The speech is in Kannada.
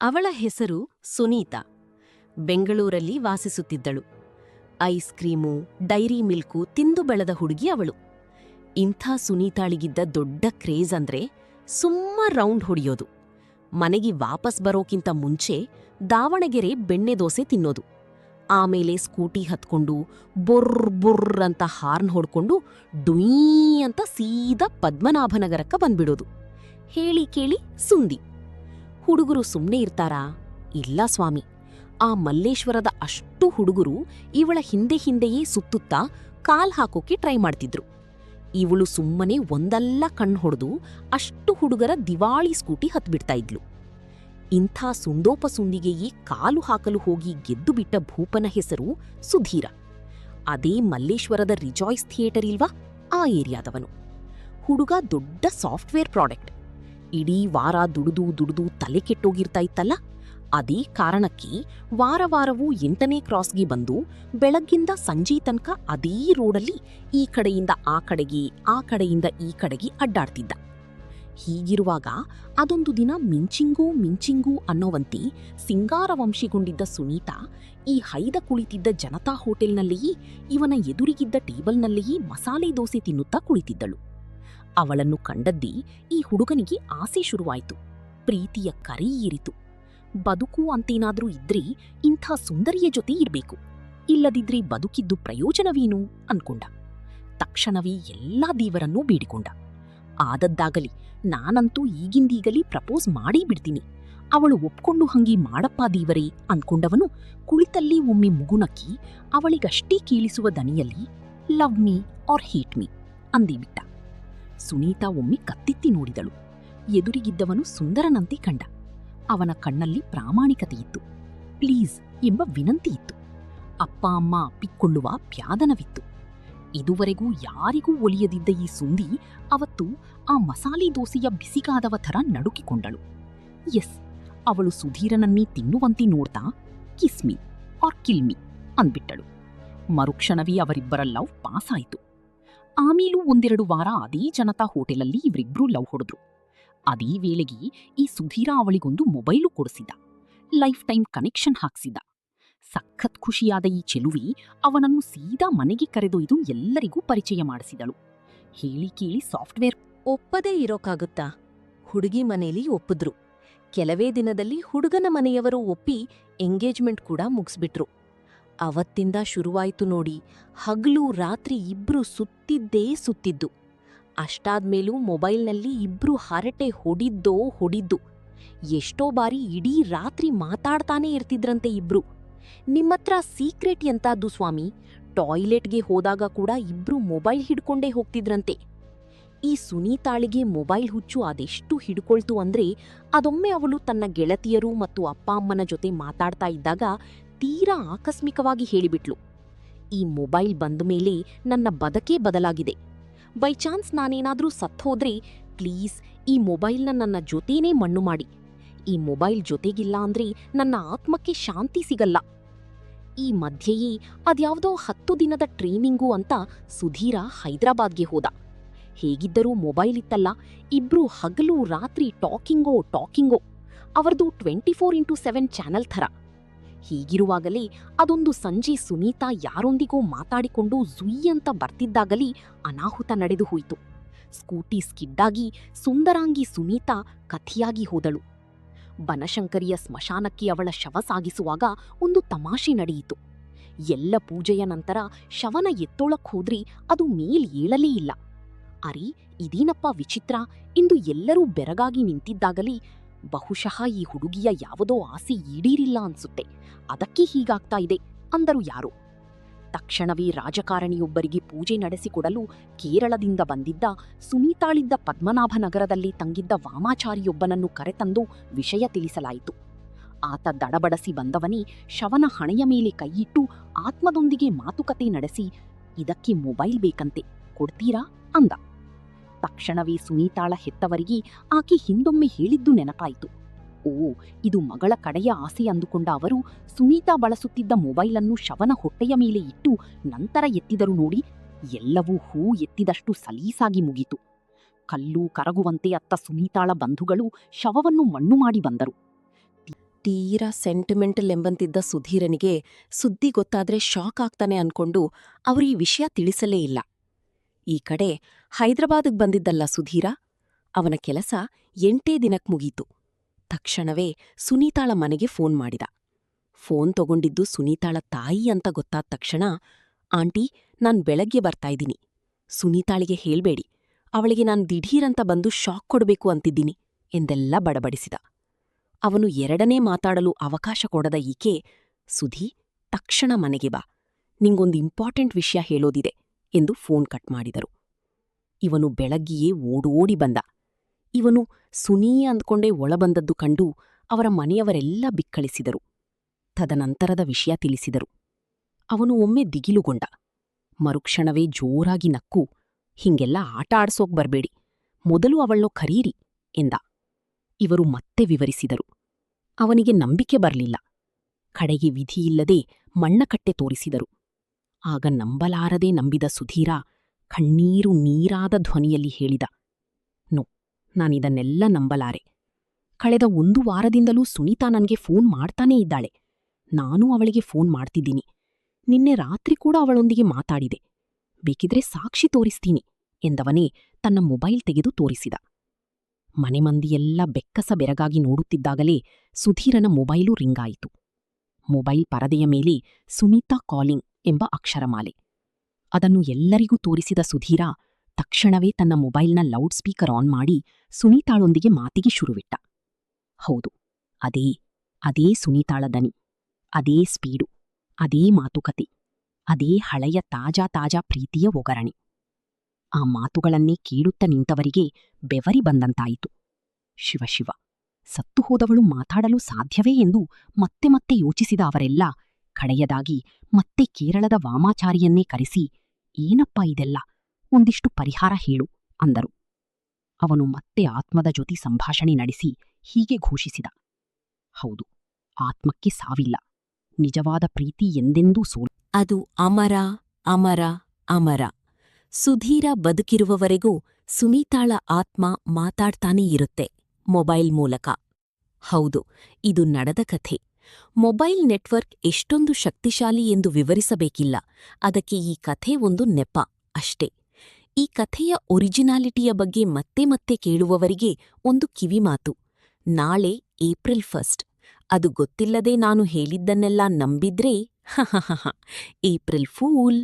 ಅವಳ ಹೆಸರು ಸುನೀತಾ. ಬೆಂಗಳೂರಲ್ಲಿ ವಾಸಿಸುತ್ತಿದ್ದಳು. ಐಸ್ ಕ್ರೀಮು, ಡೈರಿ ಮಿಲ್ಕು ತಿಂದು ಬೆಳೆದ ಹುಡುಗಿ ಅವಳು. ಇಂಥ ಸುನೀತಾಳಿಗಿದ್ದ ದೊಡ್ಡ ಕ್ರೇಜ್ ಅಂದ್ರೆ ಸುಮ್ಮ ರೌಂಡ್ ಹೊಡೆಯೋದು. ಮನೆಗೆ ವಾಪಸ್ ಬರೋಕ್ಕಿಂತ ಮುಂಚೆ ದಾವಣಗೆರೆ ಬೆಣ್ಣೆ ದೋಸೆ ತಿನ್ನೋದು. ಆಮೇಲೆ ಸ್ಕೂಟಿ ಹತ್ಕೊಂಡು ಬೊರ್ರ್ ಬೊರ್ರ್ ಅಂತ ಹಾರ್ನ್ ಹೊಡ್ಕೊಂಡು ಡುಯೀ ಅಂತ ಸೀದಾ ಪದ್ಮನಾಭನಗರಕ್ಕ ಬಂದ್ಬಿಡೋದು. ಹೇಳಿ ಕೇಳಿ ಸುಂದಿ. ಹುಡುಗರು ಸುಮ್ನೆ ಇರ್ತಾರಾ? ಇಲ್ಲ ಸ್ವಾಮಿ. ಆ ಮಲ್ಲೇಶ್ವರದ ಅಷ್ಟು ಹುಡುಗರು ಇವಳ ಹಿಂದೆ ಹಿಂದೆಯೇ ಸುತ್ತುತ್ತಾ ಕಾಲ್ ಹಾಕೋಕೆ ಟ್ರೈ ಮಾಡ್ತಿದ್ರು. ಇವಳು ಸುಮ್ಮನೆ ಒಂದಲ್ಲ ಕಣ್ಣು ಹೊಡೆದು ಅಷ್ಟು ಹುಡುಗರ ದಿವಾಳಿ ಸ್ಕೂಟಿ ಹತ್ಬಿಡ್ತಾ ಇದ್ಲು. ಇಂಥ ಸುಂದೋಪಸುಂದಿಗೆಯೇ ಕಾಲು ಹಾಕಲು ಹೋಗಿ ಗೆದ್ದು ಬಿಟ್ಟ ಭೂಪನ ಹೆಸರು ಸುಧೀರ. ಅದೇ ಮಲ್ಲೇಶ್ವರದ ರಿಜಾಯ್ಸ್ ಥಿಯೇಟರ್ ಇಲ್ವಾ, ಆ ಏರಿಯಾದವನು. ಹುಡುಗ ದೊಡ್ಡ ಸಾಫ್ಟ್ವೇರ್ ಪ್ರಾಡಕ್ಟ್. ಇಡೀ ವಾರ ದುಡಿದು ತಲೆ ಕೆಟ್ಟೋಗಿರ್ತಾ ಇತ್ತಲ್ಲ, ಅದೇ ಕಾರಣಕ್ಕೆ ವಾರವಾರವೂ 8ನೇ ಕ್ರಾಸ್ಗೆ ಬಂದು ಬೆಳಗ್ಗಿಂದ ಸಂಜೆ ತನಕ ಅದೇ ರೋಡಲ್ಲಿ ಈ ಕಡೆಯಿಂದ ಆ ಕಡೆಗೆ, ಆ ಕಡೆಯಿಂದ ಈ ಕಡೆಗೆ ಅಡ್ಡಾಡ್ತಿದ್ದ. ಹೀಗಿರುವಾಗ ಅದೊಂದು ದಿನ ಮಿಂಚಿಂಗೂ ಅನ್ನೋವಂತೆ ಸಿಂಗಾರವಂಶಿಗೊಂಡಿದ್ದ ಸುನೀತಾ ಈ ಹೈದ ಕುಳಿತಿದ್ದ ಜನತಾ ಹೋಟೆಲ್ನಲ್ಲಿಯೇ ಇವನ ಎದುರಿಗಿದ್ದ ಟೇಬಲ್ನಲ್ಲಿಯೇ ಮಸಾಲೆ ದೋಸೆ ತಿನ್ನುತ್ತಾ ಕುಳಿತಿದ್ದಳು. ಅವಳನ್ನು ಕಂಡದ್ದೇ ಈ ಹುಡುಗನಿಗೆ ಆಸೆ ಶುರುವಾಯಿತು. ಪ್ರೀತಿಯ ಕರೆ ಏರಿತು. ಬದುಕು ಅಂತೇನಾದ್ರೂ ಇದ್ರೆ ಇಂಥ ಸುಂದರಿಯ ಜೊತೆ ಇರ್ಬೇಕು, ಇಲ್ಲದಿದ್ರೆ ಬದುಕಿದ್ದು ಪ್ರಯೋಜನವೇನು ಅನ್ಕೊಂಡ. ತಕ್ಷಣವೇ ಎಲ್ಲಾ ದೇವರನ್ನೂ ಬೇಡಿಕೊಂಡ. ಆದದ್ದಾಗಲಿ, ನಾನಂತೂ ಈಗಿಂದೀಗಲೇ ಪ್ರಪೋಸ್ ಮಾಡೇ ಬಿಡ್ತೀನಿ, ಅವಳು ಒಪ್ಕೊಂಡು ಹಂಗಿ ಮಾಡಪ್ಪ ದೇವರೇ ಅನ್ಕೊಂಡವನು ಕುಳಿತಲ್ಲಿ ಒಮ್ಮೆ ಮುಗುನಕ್ಕಿ ಅವಳಿಗಷ್ಟೇ ಕೇಳಿಸುವ ದನಿಯಲ್ಲಿ love me or hate me ಅಂದೇಬಿಟ್ಟ. ಸುನೀತಾ ಒಮ್ಮೆ ಕತ್ತಿತ್ತಿ ನೋಡಿದಳು. ಎದುರಿಗಿದ್ದವನು ಸುಂದರನಂತೆ ಕಂಡ. ಅವನ ಕಣ್ಣಲ್ಲಿ ಪ್ರಾಮಾಣಿಕತೆಯಿತ್ತು, ಪ್ಲೀಸ್ ಎಂಬ ವಿನಂತಿಯಿತ್ತು, ಅಪ್ಪ ಅಮ್ಮ ಅಪ್ಪಿಕೊಳ್ಳುವ ಪ್ಯಾದನವಿತ್ತು. ಇದುವರೆಗೂ ಯಾರಿಗೂ ಒಲಿಯದಿದ್ದ ಈ ಸುಂದಿ ಅವತ್ತು ಆ ಮಸಾಲೆ ದೋಸೆಯ ಬಿಸಿಗಾದವ ಥರ ನಡುಕಿಕೊಂಡಳು. ಎಸ್, ಅವಳು ಸುಧೀರನನ್ನೇ ತಿನ್ನುವಂತೆ ನೋಡ್ತಾ ಕಿಸ್ಮಿ ಆರ್ ಕಿಲ್ಮಿ ಅಂದ್ಬಿಟ್ಟಳು. ಮರುಕ್ಷಣವೇ ಅವರಿಬ್ಬರ ಲವ್ ಪಾಸಾಯಿತು. ಆಮೇಲೂ 1-2 ವಾರ ಅದೇ ಜನತಾ ಹೋಟೆಲಲ್ಲಿ ಇವರಿಬ್ರೂ ಲವ್ ಹೊಡೆದ್ರು. ಅದೇ ವೇಳೆಗೆ ಈ ಸುಧೀರ ಅವಳಿಗೊಂದು ಮೊಬೈಲು ಕೊಡಿಸಿದ, ಲೈಫ್ ಟೈಮ್ ಕನೆಕ್ಷನ್ ಹಾಕ್ಸಿದ. ಸಖತ್ ಖುಷಿಯಾದ ಈ ಚೆಲುವಿ ಅವನನ್ನು ಸೀದಾ ಮನೆಗೆ ಕರೆದೊಯ್ದು ಎಲ್ಲರಿಗೂ ಪರಿಚಯ ಮಾಡಿಸಿದಳು. ಹೇಳಿ ಕೇಳಿ ಸಾಫ್ಟ್ವೇರ್. ಒಪ್ಪದೇ ಇರೋಕ್ಕಾಗುತ್ತಾ? ಹುಡುಗಿ ಮನೇಲಿ ಒಪ್ಪಿದ್ರು. ಕೆಲವೇ ದಿನದಲ್ಲಿ ಹುಡುಗನ ಮನೆಯವರು ಒಪ್ಪಿ ಎಂಗೇಜ್ಮೆಂಟ್ ಕೂಡ ಮುಗಿಸ್ಬಿಟ್ರು. ಅವತ್ತಿಂದ ಶುರುವಾಯ್ತು ನೋಡಿ, ಹಗಲು ರಾತ್ರಿ ಇಬ್ರು ಸುತ್ತಿದ್ದು. ಅಷ್ಟಾದ್ಮೇಲೂ ಮೊಬೈಲ್ನಲ್ಲಿ ಇಬ್ರು ಹರಟೆ ಹೊಡಿದ್ದು. ಎಷ್ಟೋ ಬಾರಿ ಇಡೀ ರಾತ್ರಿ ಮಾತಾಡ್ತಾನೇ ಇರ್ತಿದ್ರಂತೆ ಇಬ್ರು. ನಿಮ್ಮತ್ರ ಸೀಕ್ರೆಟ್ ಎಂತಾದ್ದು ಸ್ವಾಮಿ? ಟಾಯ್ಲೆಟ್ಗೆ ಹೋದಾಗ ಕೂಡ ಇಬ್ರು ಮೊಬೈಲ್ ಹಿಡ್ಕೊಂಡೇ ಹೋಗ್ತಿದ್ರಂತೆ. ಈ ಸುನೀತಾಳಿಗೆ ಮೊಬೈಲ್ ಹುಚ್ಚು ಅದೆಷ್ಟು ಹಿಡ್ಕೊಳ್ತು ಅಂದ್ರೆ, ಅದೊಮ್ಮೆ ಅವಳು ತನ್ನ ಗೆಳತಿಯರು ಮತ್ತು ಅಪ್ಪ ಅಮ್ಮನ ಜೊತೆ ಮಾತಾಡ್ತಾ ಇದ್ದಾಗ ತೀರಾ ಆಕಸ್ಮಿಕವಾಗಿ ಹೇಳಿಬಿಟ್ಲು, ಈ ಮೊಬೈಲ್ ಬಂದ ಮೇಲೆ ನನ್ನ ಬದುಕೇ ಬದಲಾಗಿದೆ. ಬೈ ಚಾನ್ಸ್ ನಾನೇನಾದ್ರೂ ಸತ್ತೋದ್ರೆ ಪ್ಲೀಸ್ ಈ ಮೊಬೈಲ್ನ ನನ್ನ ಜೊತೆನೇ ಮಣ್ಣು ಮಾಡಿ. ಈ ಮೊಬೈಲ್ ಜೊತೆಗಿಲ್ಲ ಅಂದ್ರೆ ನನ್ನ ಆತ್ಮಕ್ಕೆ ಶಾಂತಿ ಸಿಗಲ್ಲ. ಈ ಮಧ್ಯೆಯೇ ಅದ್ಯಾವುದೋ 10 ದಿನದ ಟ್ರೈನಿಂಗು ಅಂತ ಸುಧೀರ ಹೈದರಾಬಾದ್ಗೆ ಹೋದ. ಹೇಗಿದ್ದರೂ ಮೊಬೈಲ್ ಇತ್ತಲ್ಲ, ಇಬ್ರು ಹಗಲು ರಾತ್ರಿ ಟಾಕಿಂಗೋ. ಅವರದು 24x7 ಚಾನೆಲ್ ಥರ. ಹೀಗಿರುವಾಗಲೇ ಅದೊಂದು ಸಂಜೆ ಸುನೀತಾ ಯಾರೊಂದಿಗೋ ಮಾತಾಡಿಕೊಂಡು ಝುಯ್ ಅಂತ ಬರ್ತಿದ್ದಾಗಲೇ ಅನಾಹುತ ನಡೆದು ಹೋಯಿತು. ಸ್ಕೂಟಿ ಸ್ಕಿಡ್ಡಾಗಿ ಸುಂದರಾಂಗಿ ಸುನೀತಾ ಕಥೆಯಾಗಿ ಹೋದಳು. ಬನಶಂಕರಿಯ ಸ್ಮಶಾನಕ್ಕೆ ಅವಳ ಶವ ಸಾಗಿಸುವಾಗ ಒಂದು ತಮಾಷೆ ನಡೆಯಿತು. ಎಲ್ಲ ಪೂಜೆಯ ನಂತರ ಶವನ ಎತ್ತೋಳಕ್ ಹೋದ್ರಿ ಅದು ಏಳಲೇ ಇಲ್ಲ. ಅರಿ, ಇದೇನಪ್ಪ ವಿಚಿತ್ರ ಎಂದು ಎಲ್ಲರೂ ಬೆರಗಾಗಿ ನಿಂತಿದ್ದಾಗಲೇ ಬಹುಶಃ ಈ ಹುಡುಗಿಯ ಯಾವುದೋ ಆಸೆ ಈಡೇರಿಲ್ಲ ಅನ್ಸುತ್ತೆ, ಅದಕ್ಕೆ ಹೀಗಾಗ್ತಾ ಇದೆ ಅಂದರು ಯಾರೋ. ತಕ್ಷಣವೇ ರಾಜಕಾರಣಿಯೊಬ್ಬರಿಗೆ ಪೂಜೆ ನಡೆಸಿಕೊಡಲು ಕೇರಳದಿಂದ ಬಂದಿದ್ದ ಸುನೀತಾಳಿದ್ದ ಪದ್ಮನಾಭನಗರದಲ್ಲಿ ತಂಗಿದ್ದ ವಾಮಾಚಾರಿಯೊಬ್ಬನನ್ನು ಕರೆತಂದು ವಿಷಯ ತಿಳಿಸಲಾಯಿತು. ಆತ ದಡಬಡಸಿ ಬಂದವನೇ ಶವನ ಹಣೆಯ ಮೇಲೆ ಕೈಯಿಟ್ಟು ಆತ್ಮದೊಂದಿಗೆ ಮಾತುಕತೆ ನಡೆಸಿ, ಇದಕ್ಕೆ ಮೊಬೈಲ್ ಬೇಕಂತೆ, ಕೊಡ್ತೀರಾ ಅಂದ. ತಕ್ಷಣವೇ ಸುನೀತಾಳ ಹೆತ್ತವರಿಗೆ ಆಕೆ ಹಿಂದೊಮ್ಮೆ ಹೇಳಿದ್ದು ನೆನಪಾಯಿತು. ಓ, ಇದು ಮಗಳ ಕಡೆಯ ಆಸೆ ಅಂದುಕೊಂಡ ಅವರು ಸುನೀತಾ ಬಳಸುತ್ತಿದ್ದ ಮೊಬೈಲನ್ನು ಶವನ ಹೊಟ್ಟೆಯ ಮೇಲೆ ಇಟ್ಟು ನಂತರ ಎತ್ತಿದರು ನೋಡಿ. ಎಲ್ಲವೂ ಹೂ ಎತ್ತಿದಷ್ಟು ಸಲೀಸಾಗಿ ಮುಗಿತು. ಕಲ್ಲು ಕರಗುವಂತೆ ಅತ್ತ ಸುನೀತಾಳ ಬಂಧುಗಳು ಶವವನ್ನು ಮಣ್ಣು ಮಾಡಿ ಬಂದರು. ತೀರಾ ಸೆಂಟಿಮೆಂಟಲ್ ಎಂಬಂತಿದ್ದ ಸುಧೀರನಿಗೆ ಸುದ್ದಿ ಗೊತ್ತಾದ್ರೆ ಶಾಕ್ ಆಗ್ತಾನೆ ಅನ್ಕೊಂಡು ಅವರು ಈ ವಿಷಯ ತಿಳಿಸಲೇ ಇಲ್ಲ. ಈ ಕಡೆ ಹೈದ್ರಾಬಾದಿಗೆ ಬಂದಿದ್ದಲ್ಲ ಸುಧೀರ. ಅವನ ಕೆಲಸ 8 ದಿನಕ್ಕೆ ಮುಗೀತು. ತಕ್ಷಣವೇ ಸುನೀತಾಳ ಮನೆಗೆ ಫೋನ್ ಮಾಡಿದ. ಫೋನ್ ತಗೊಂಡಿದ್ದು ಸುನೀತಾಳ ತಾಯಿ ಅಂತ ಗೊತ್ತಾದ ತಕ್ಷಣ, ಆಂಟಿ, ನಾನ್ ಬೆಳಗ್ಗೆ ಬರ್ತಾಯಿದ್ದೀನಿ. ಸುನೀತಾಳಿಗೆ ಹೇಳ್ಬೇಡಿ. ಅವಳಿಗೆ ನಾನ್ ದಿಢೀರಂತ ಬಂದು ಶಾಕ್ ಕೊಡ್ಬೇಕು ಅಂತಿದ್ದೀನಿ ಎಂದೆಲ್ಲ ಬಡಬಡಿಸಿದ. ಅವನು ಎರಡನೇ ಮಾತಾಡಲು ಅವಕಾಶ ಕೊಡದ ಈಕೆ, ಸುಧೀ, ತಕ್ಷಣ ಮನೆಗೆ ಬಾ, ನಿಂಗೊಂದು ಇಂಪಾರ್ಟೆಂಟ್ ವಿಷಯ ಹೇಳೋದಿದೆ ಎಂದು ಫೋನ್ ಕಟ್ ಮಾಡಿದರು. ಇವನು ಬೆಳಗ್ಗೆಯೇ ಓಡೋಡಿ ಬಂದ. ಇವನು ಸುನೀ ಅಂದ್ಕೊಂಡೇ ಒಳಬಂದದ್ದು ಕಂಡು ಅವರ ಮನೆಯವರೆಲ್ಲ ಬಿಕ್ಕಳಿಸಿದರು. ತದನಂತರದ ವಿಷಯ ತಿಳಿಸಿದರು. ಅವನು ಒಮ್ಮೆ ದಿಗಿಲುಗೊಂಡ. ಮರುಕ್ಷಣವೇ ಜೋರಾಗಿ ನಕ್ಕು, ಹಿಂಗೆಲ್ಲ ಆಟ ಆಡ್ಸೋಕ್ ಬರ್ಬೇಡಿ, ಮೊದಲು ಅವಳನ್ನು ಕರೀರಿ ಎಂದ. ಇವರು ಮತ್ತೆ ವಿವರಿಸಿದರು. ಅವನಿಗೆ ನಂಬಿಕೆ ಬರಲಿಲ್ಲ. ಕಡೆಗೆ ವಿಧಿಯಿಲ್ಲದೆ ಮಣ್ಣಕಟ್ಟೆ ತೋರಿಸಿದರು. ಆಗ ನಂಬಲಾರದೆ ನಂಬಿದ ಸುಧೀರ ಕಣ್ಣೀರು ನೀರಾದ ಧ್ವನಿಯಲ್ಲಿ ಹೇಳಿದ, ನೋ, ನಾನಿದನ್ನೆಲ್ಲ ನಂಬಲಾರೆ. ಕಳೆದ 1 ವಾರದಿಂದಲೂ ಸುನೀತಾ ನನ್ಗೆ ಫೋನ್ ಮಾಡ್ತಾನೇ ಇದ್ದಾಳೆ. ನಾನೂ ಅವಳಿಗೆ ಫೋನ್ ಮಾಡ್ತಿದ್ದೀನಿ. ನಿನ್ನೆ ರಾತ್ರಿ ಕೂಡ ಅವಳೊಂದಿಗೆ ಮಾತಾಡಿದೆ. ಬೇಕಿದ್ರೆ ಸಾಕ್ಷಿ ತೋರಿಸ್ತೀನಿ ಎಂದವನೇ ತನ್ನ ಮೊಬೈಲ್ ತೆಗೆದು ತೋರಿಸಿದ. ಮನೆಮಂದಿಯೆಲ್ಲ ಬೆಕ್ಕಸ ಬೆರಗಾಗಿ ನೋಡುತ್ತಿದ್ದಾಗಲೇ ಸುಧೀರನ ಮೊಬೈಲು ರಿಂಗಾಯಿತು. ಮೊಬೈಲ್ ಪರದೆಯ ಮೇಲೆ ಸುನೀತಾ ಕಾಲಿಂಗ್ ಎಂಬ ಅಕ್ಷರಮಾಲೆ. ಅದನ್ನು ಎಲ್ಲರಿಗೂ ತೋರಿಸಿದ ಸುಧೀರ ತಕ್ಷಣವೇ ತನ್ನ ಮೊಬೈಲ್ನ ಲೌಡ್ ಸ್ಪೀಕರ್ ಆನ್ ಮಾಡಿ ಸುನೀತಾಳೊಂದಿಗೆ ಮಾತಿಗೆ ಶುರುವಿಟ್ಟ. ಹೌದು, ಅದೇ ಸುನೀತಾಳ ದನಿ, ಅದೇ ಸ್ಪೀಡು, ಅದೇ ಮಾತುಕತೆ, ಅದೇ ಹಳೆಯ ತಾಜಾ ಪ್ರೀತಿಯ ಒಗರಣೆ. ಆ ಮಾತುಗಳನ್ನೇ ಕೇಳುತ್ತ ನಿಂತವರಿಗೆ ಬೆವರಿ ಬಂದಂತಾಯಿತು. ಶಿವ, ಸತ್ತು ಹೋದವಳು ಮಾತಾಡಲು ಸಾಧ್ಯವೇ ಎಂದು ಮತ್ತೆ ಮತ್ತೆ ಯೋಚಿಸಿದ ಅವರೆಲ್ಲ ಕಡೆಯದಾಗಿ ಮತ್ತೆ ಕೇರಳದ ವಾಮಾಚಾರಿಯನ್ನೇ ಕರೆಸಿ, ಏನಪ್ಪಾ ಇದೆಲ್ಲ, ಒಂದಿಷ್ಟು ಪರಿಹಾರ ಹೇಳು ಅಂದರು. ಅವನು ಮತ್ತೆ ಆತ್ಮದ ಜೊತೆ ಸಂಭಾಷಣೆ ನಡೆಸಿ ಹೀಗೆ ಘೋಷಿಸಿದ, ಹೌದು, ಆತ್ಮಕ್ಕೆ ಸಾವಿಲ್ಲ. ನಿಜವಾದ ಪ್ರೀತಿ ಎಂದೆಂದೂ ಅದು ಅಮರ, ಅಮರ, ಅಮರ. ಸುಧೀರ ಬದುಕಿರುವವರೆಗೂ ಸುನೀತಾಳ ಆತ್ಮ ಮಾತಾಡ್ತಾನೇ ಇರುತ್ತೆ, ಮೊಬೈಲ್ ಮೂಲಕ. ಹೌದು, ಇದು ನಡೆದ ಕಥೆ. ಮೊಬೈಲ್ ನೆಟ್ವರ್ಕ್ ಎಷ್ಟೊಂದು ಶಕ್ತಿಶಾಲಿ ಎಂದು ವಿವರಿಸಬೇಕಿಲ್ಲ. ಅದಕ್ಕೆ ಈ ಕಥೆ ಒಂದು ನೆಪ ಅಷ್ಟೇ. ಈ ಕಥೆಯ ಒರಿಜಿನಾಲಿಟಿಯ ಬಗ್ಗೆ ಮತ್ತೆ ಮತ್ತೆ ಕೇಳುವವರಿಗೆ ಒಂದು ಕಿವಿಮಾತು. ನಾಳೆ ಏಪ್ರಿಲ್ 1. ಅದು ಗೊತ್ತಿಲ್ಲದೆ ನಾನು ಹೇಳಿದ್ದನ್ನೆಲ್ಲ ನಂಬಿದ್ರೆ, ಏಪ್ರಿಲ್ ಫೂಲ್.